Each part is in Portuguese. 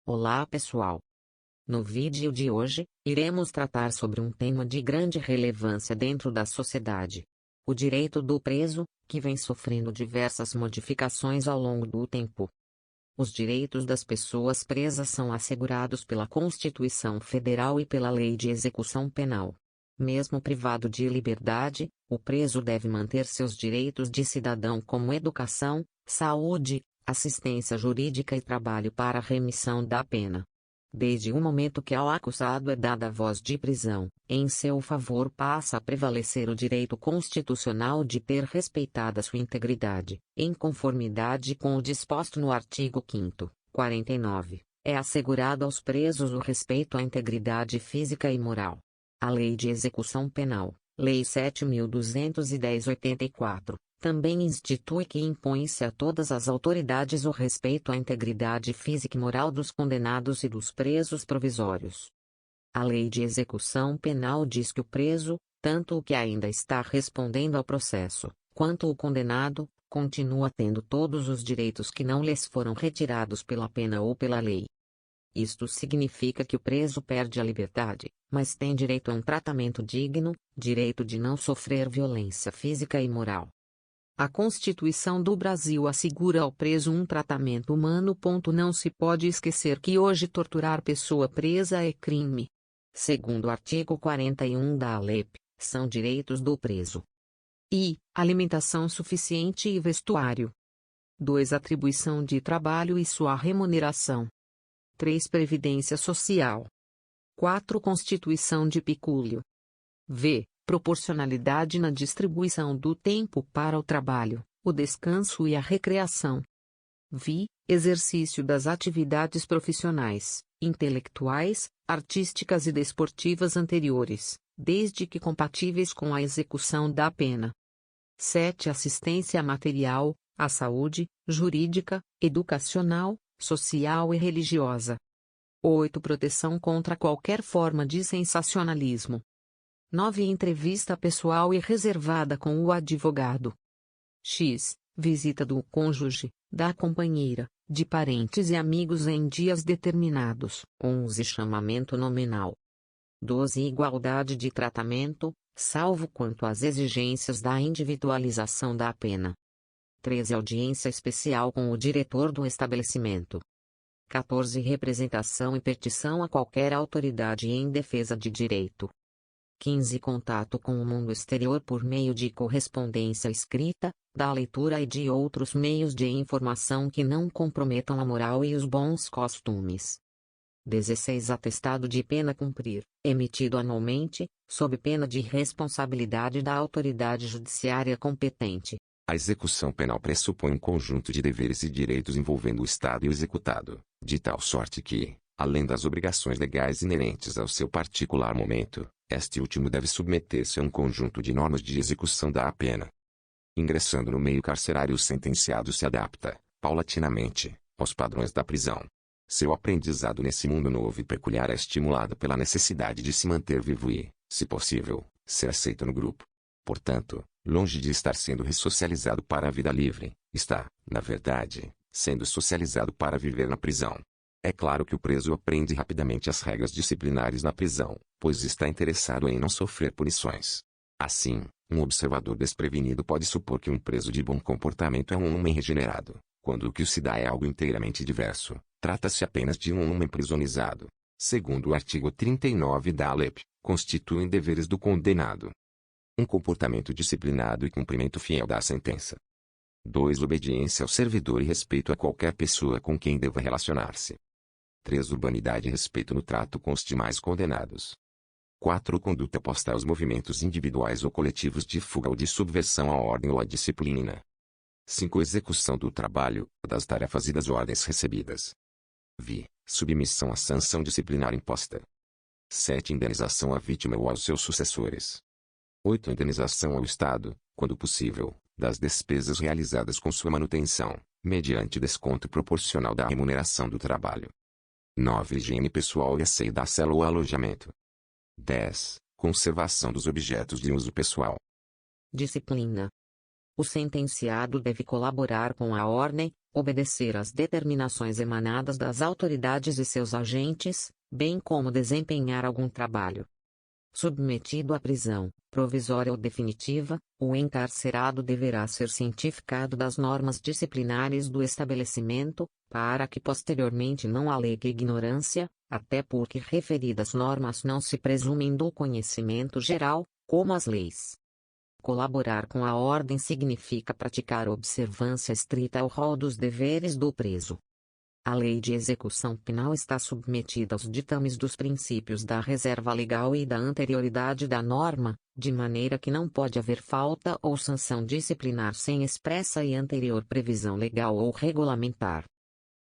Olá pessoal! No vídeo de hoje, iremos tratar sobre um tema de grande relevância dentro da sociedade. O direito do preso, que vem sofrendo diversas modificações ao longo do tempo. Os direitos das pessoas presas são assegurados pela Constituição Federal e pela Lei de Execução Penal. Mesmo privado de liberdade, o preso deve manter seus direitos de cidadão como educação, saúde, assistência jurídica e trabalho para a remissão da pena. Desde o momento que ao acusado é dada voz de prisão, em seu favor passa a prevalecer o direito constitucional de ter respeitada sua integridade, em conformidade com o disposto no artigo 5º, 49, é assegurado aos presos o respeito à integridade física e moral. A Lei de Execução Penal, Lei 7.210/84, também institui que impõe-se a todas as autoridades o respeito à integridade física e moral dos condenados e dos presos provisórios. A Lei de Execução Penal diz que o preso, tanto o que ainda está respondendo ao processo, quanto o condenado, continua tendo todos os direitos que não lhes foram retirados pela pena ou pela lei. Isto significa que o preso perde a liberdade, mas tem direito a um tratamento digno, direito de não sofrer violência física e moral. A Constituição do Brasil assegura ao preso um tratamento humano. Não se pode esquecer que hoje torturar pessoa presa é crime. Segundo o artigo 41 da ALEP, são direitos do preso. I. Alimentação suficiente e vestuário. 2. Atribuição de trabalho e sua remuneração. 3. Previdência social. 4. Constituição de pecúlio. V. Proporcionalidade na distribuição do tempo para o trabalho, o descanso e a recreação. Vi. Exercício das atividades profissionais, intelectuais, artísticas e desportivas anteriores, desde que compatíveis com a execução da pena. 7. Assistência material, à saúde, jurídica, educacional, social e religiosa. 8. Proteção contra qualquer forma de sensacionalismo. 9. Entrevista pessoal e reservada com o advogado. X. Visita do cônjuge, da companheira, de parentes e amigos em dias determinados. 11. Chamamento nominal. 12. Igualdade de tratamento, salvo quanto às exigências da individualização da pena. 13. Audiência especial com o diretor do estabelecimento. 14. Representação e petição a qualquer autoridade em defesa de direito. 15. Contato com o mundo exterior por meio de correspondência escrita, da leitura e de outros meios de informação que não comprometam a moral e os bons costumes. 16. Atestado de pena a cumprir, emitido anualmente, sob pena de responsabilidade da autoridade judiciária competente. A execução penal pressupõe um conjunto de deveres e direitos envolvendo o Estado e o executado, de tal sorte que, além das obrigações legais inerentes ao seu particular momento, este último deve submeter-se a um conjunto de normas de execução da pena. Ingressando no meio carcerário, o sentenciado se adapta, paulatinamente, aos padrões da prisão. Seu aprendizado nesse mundo novo e peculiar é estimulado pela necessidade de se manter vivo e, se possível, ser aceito no grupo. Portanto, longe de estar sendo ressocializado para a vida livre, está, na verdade, sendo socializado para viver na prisão. É claro que o preso aprende rapidamente as regras disciplinares na prisão, pois está interessado em não sofrer punições. Assim, um observador desprevenido pode supor que um preso de bom comportamento é um homem regenerado, quando o que se dá é algo inteiramente diverso. Trata-se apenas de um homem prisonizado. Segundo o artigo 39 da ALEP, constituem deveres do condenado: 1. Comportamento disciplinado e cumprimento fiel da sentença. 2. Obediência ao servidor e respeito a qualquer pessoa com quem deva relacionar-se. 3. Urbanidade e respeito no trato com os demais condenados. 4. Conduta oposta aos movimentos individuais ou coletivos de fuga ou de subversão à ordem ou à disciplina. 5. Execução do trabalho, das tarefas e das ordens recebidas. Vi. Submissão à sanção disciplinar imposta. 7. Indenização à vítima ou aos seus sucessores. 8. Indenização ao Estado, quando possível, das despesas realizadas com sua manutenção, mediante desconto proporcional da remuneração do trabalho. 9. Higiene pessoal e asseio da cela ou alojamento. 10. Conservação dos objetos de uso pessoal. Disciplina. O sentenciado deve colaborar com a ordem, obedecer às determinações emanadas das autoridades e seus agentes, bem como desempenhar algum trabalho. Submetido à prisão, provisória ou definitiva, o encarcerado deverá ser cientificado das normas disciplinares do estabelecimento, para que posteriormente não alegue ignorância, até porque referidas normas não se presumem do conhecimento geral, como as leis. Colaborar com a ordem significa praticar observância estrita ao rol dos deveres do preso. A lei de execução penal está submetida aos ditames dos princípios da reserva legal e da anterioridade da norma, de maneira que não pode haver falta ou sanção disciplinar sem expressa e anterior previsão legal ou regulamentar.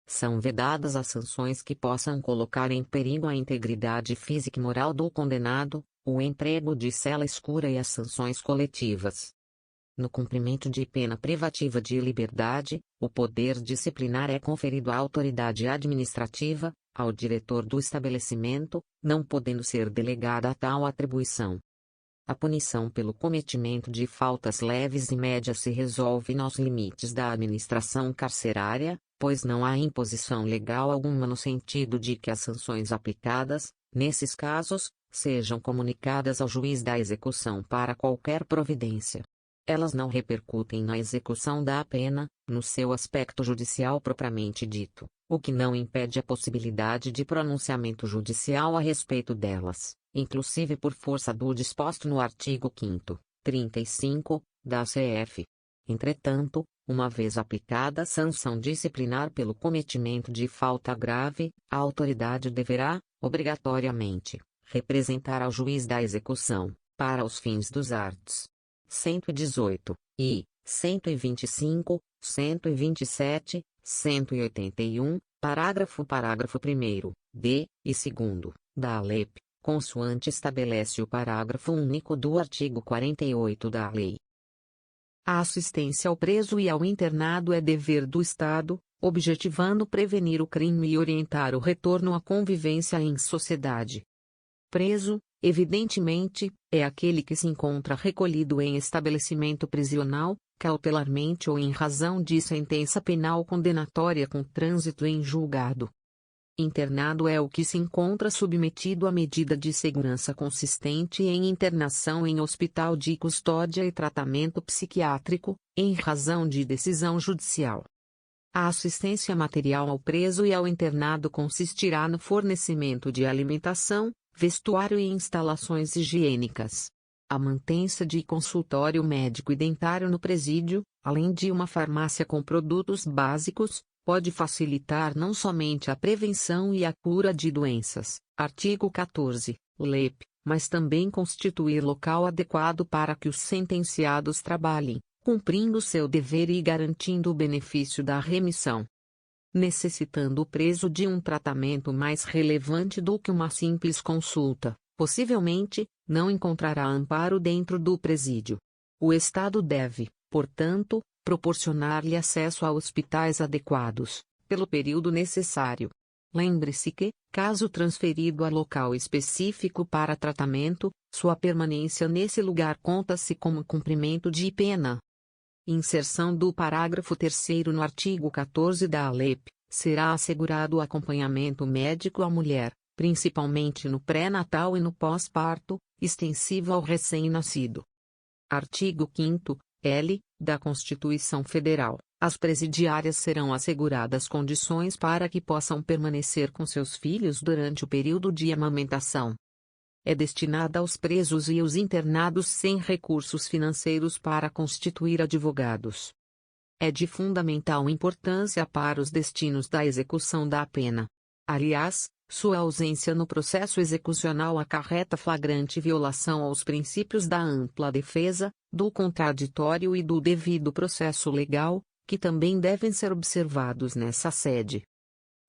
São vedadas as sanções que possam colocar em perigo a integridade física e moral do condenado, o emprego de cela escura e as sanções coletivas. No cumprimento de pena privativa de liberdade, o poder disciplinar é conferido à autoridade administrativa, ao diretor do estabelecimento, não podendo ser delegada tal atribuição. A punição pelo cometimento de faltas leves e médias se resolve nos limites da administração carcerária, pois não há imposição legal alguma no sentido de que as sanções aplicadas, nesses casos, sejam comunicadas ao juiz da execução para qualquer providência. Elas não repercutem na execução da pena, no seu aspecto judicial propriamente dito, o que não impede a possibilidade de pronunciamento judicial a respeito delas, inclusive por força do disposto no artigo 5º, 35, da CF. Entretanto, uma vez aplicada a sanção disciplinar pelo cometimento de falta grave, a autoridade deverá, obrigatoriamente, representar ao juiz da execução, para os fins dos arts. 118, e 125, 127, 181, parágrafo 1º, d, e 2º, da ALEP, consoante estabelece o parágrafo único do artigo 48 da Lei. A assistência ao preso e ao internado é dever do Estado, objetivando prevenir o crime e orientar o retorno à convivência em sociedade. Preso, evidentemente, é aquele que se encontra recolhido em estabelecimento prisional, cautelarmente ou em razão de sentença penal condenatória com trânsito em julgado. Internado é o que se encontra submetido a medida de segurança consistente em internação em hospital de custódia e tratamento psiquiátrico, em razão de decisão judicial. A assistência material ao preso e ao internado consistirá no fornecimento de alimentação, vestuário e instalações higiênicas. A mantença de consultório médico e dentário no presídio, além de uma farmácia com produtos básicos, pode facilitar não somente a prevenção e a cura de doenças, artigo 14, LEP, mas também constituir local adequado para que os sentenciados trabalhem, cumprindo seu dever e garantindo o benefício da remissão. Necessitando o preso de um tratamento mais relevante do que uma simples consulta, possivelmente, não encontrará amparo dentro do presídio. O Estado deve, portanto, proporcionar-lhe acesso a hospitais adequados, pelo período necessário. Lembre-se que, caso transferido a local específico para tratamento, sua permanência nesse lugar conta-se como cumprimento de pena. Inserção do parágrafo 3º no artigo 14 da ALEP, será assegurado o acompanhamento médico à mulher, principalmente no pré-natal e no pós-parto, extensivo ao recém-nascido. Artigo 5º, L, da Constituição Federal, as presidiárias serão asseguradas condições para que possam permanecer com seus filhos durante o período de amamentação. É destinada aos presos e aos internados sem recursos financeiros para constituir advogados. É de fundamental importância para os destinos da execução da pena. Aliás, sua ausência no processo execucional acarreta flagrante violação aos princípios da ampla defesa, do contraditório e do devido processo legal, que também devem ser observados nessa sede.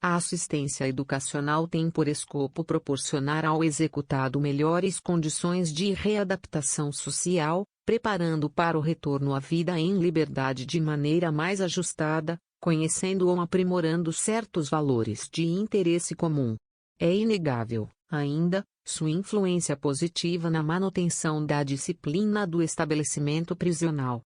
A assistência educacional tem por escopo proporcionar ao executado melhores condições de readaptação social, preparando para o retorno à vida em liberdade de maneira mais ajustada, conhecendo ou aprimorando certos valores de interesse comum. É inegável, ainda, sua influência positiva na manutenção da disciplina do estabelecimento prisional.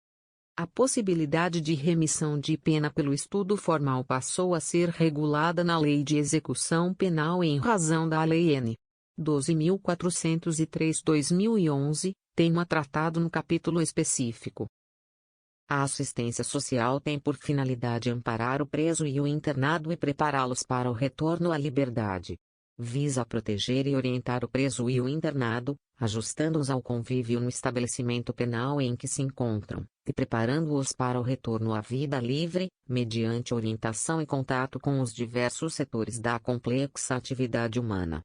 A possibilidade de remissão de pena pelo estudo formal passou a ser regulada na Lei de Execução Penal em razão da Lei N. 12.403/2011, tema tratado no capítulo específico. A assistência social tem por finalidade amparar o preso e o internado e prepará-los para o retorno à liberdade. Visa proteger e orientar o preso e o internado, ajustando-os ao convívio no estabelecimento penal em que se encontram, e preparando-os para o retorno à vida livre, mediante orientação e contato com os diversos setores da complexa atividade humana.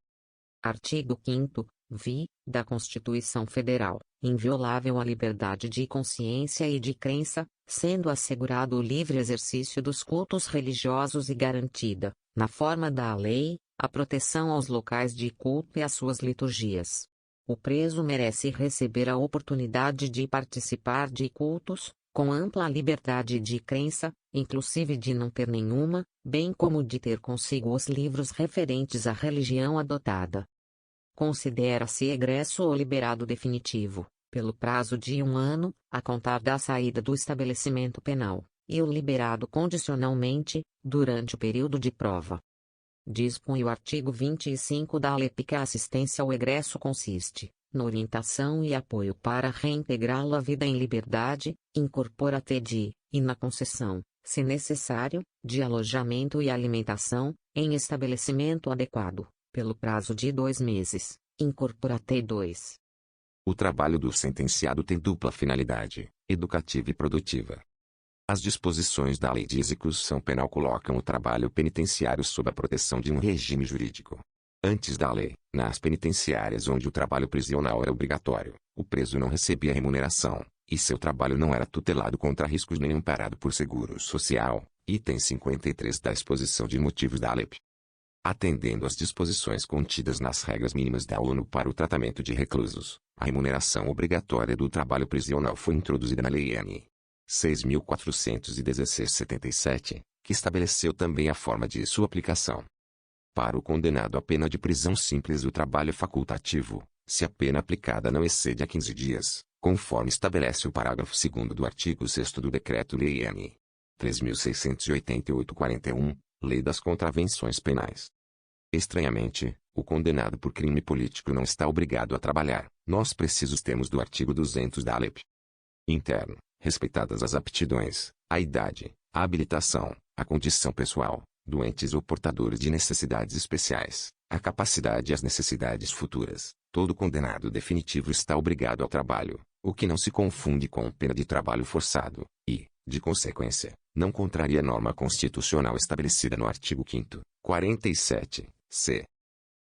Artigo 5º, da Constituição Federal, inviolável a liberdade de consciência e de crença, sendo assegurado o livre exercício dos cultos religiosos e garantida, na forma da lei, a proteção aos locais de culto e às suas liturgias. O preso merece receber a oportunidade de participar de cultos, com ampla liberdade de crença, inclusive de não ter nenhuma, bem como de ter consigo os livros referentes à religião adotada. Considera-se egresso ou liberado definitivo, pelo prazo de 1 ano, a contar da saída do estabelecimento penal, e o liberado condicionalmente, durante o período de prova. Dispõe o artigo 25 da LEP que a assistência ao egresso consiste, na orientação e apoio para reintegrá-lo à vida em liberdade, incorpora TED, e na concessão, se necessário, de alojamento e alimentação, em estabelecimento adequado, pelo prazo de 2 meses, incorpora T2. O trabalho do sentenciado tem dupla finalidade, educativa e produtiva. As disposições da Lei de Execução Penal colocam o trabalho penitenciário sob a proteção de um regime jurídico. Antes da lei, nas penitenciárias onde o trabalho prisional era obrigatório, o preso não recebia remuneração, e seu trabalho não era tutelado contra riscos nem amparado por seguro social, item 53 da exposição de motivos da LEP. Atendendo às disposições contidas nas regras mínimas da ONU para o tratamento de reclusos, a remuneração obrigatória do trabalho prisional foi introduzida na Lei N. 6.416/77, que estabeleceu também a forma de sua aplicação. Para o condenado à pena de prisão simples o trabalho é facultativo, se a pena aplicada não excede a 15 dias, conforme estabelece o parágrafo 2º do artigo 6º do Decreto-Lei N. 3.688/41, Lei das Contravenções Penais. Estranhamente, o condenado por crime político não está obrigado a trabalhar, nós precisos termos do artigo 200 da LEP. Interno. Respeitadas as aptidões, a idade, a habilitação, a condição pessoal, doentes ou portadores de necessidades especiais, a capacidade e as necessidades futuras, todo condenado definitivo está obrigado ao trabalho, o que não se confunde com pena de trabalho forçado, e, de consequência, não contraria a norma constitucional estabelecida no artigo 5º, 47, c.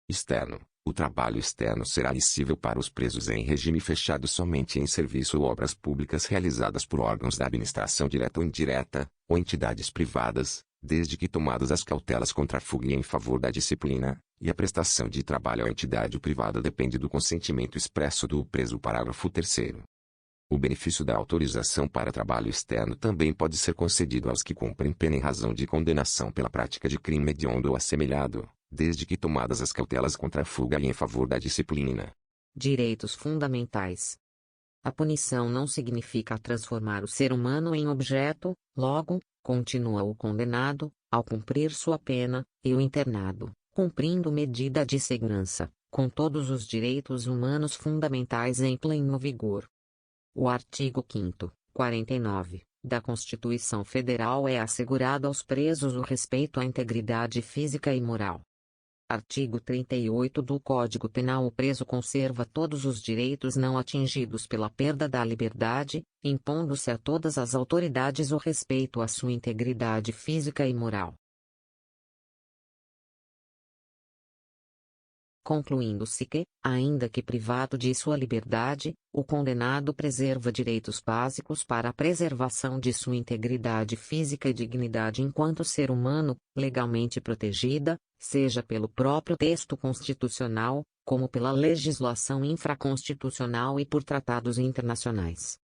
Externo. O trabalho externo será admissível para os presos em regime fechado somente em serviço ou obras públicas realizadas por órgãos da administração direta ou indireta, ou entidades privadas, desde que tomadas as cautelas contra a fuga e em favor da disciplina, e a prestação de trabalho à entidade privada depende do consentimento expresso do preso. Parágrafo 3º. O benefício da autorização para trabalho externo também pode ser concedido aos que cumprem pena em razão de condenação pela prática de crime hediondo ou assemelhado, desde que tomadas as cautelas contra a fuga e em favor da disciplina. Direitos fundamentais. A punição não significa transformar o ser humano em objeto, logo, continua o condenado, ao cumprir sua pena, e o internado, cumprindo medida de segurança, com todos os direitos humanos fundamentais em pleno vigor. O artigo 5º, 49, da Constituição Federal é assegurado aos presos o respeito à integridade física e moral. Artigo 38 do Código Penal. O preso conserva todos os direitos não atingidos pela perda da liberdade, impondo-se a todas as autoridades o respeito à sua integridade física e moral. Concluindo-se que, ainda que privado de sua liberdade, o condenado preserva direitos básicos para a preservação de sua integridade física e dignidade enquanto ser humano, legalmente protegida, seja pelo próprio texto constitucional, como pela legislação infraconstitucional e por tratados internacionais.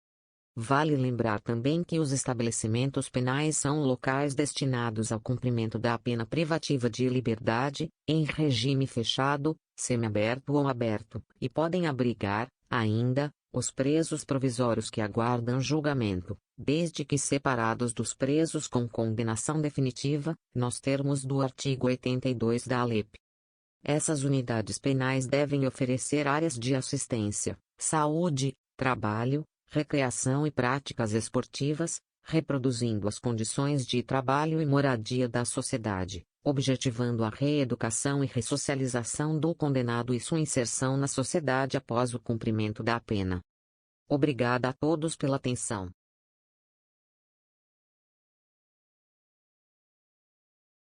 Vale lembrar também que os estabelecimentos penais são locais destinados ao cumprimento da pena privativa de liberdade, em regime fechado, semiaberto ou aberto, e podem abrigar, ainda, Os presos provisórios que aguardam julgamento, desde que separados dos presos com condenação definitiva, nos termos do artigo 82 da ALEP. Essas unidades penais devem oferecer áreas de assistência, saúde, trabalho, recreação e práticas esportivas, reproduzindo as condições de trabalho e moradia da sociedade, objetivando a reeducação e ressocialização do condenado e sua inserção na sociedade após o cumprimento da pena. Obrigada a todos pela atenção.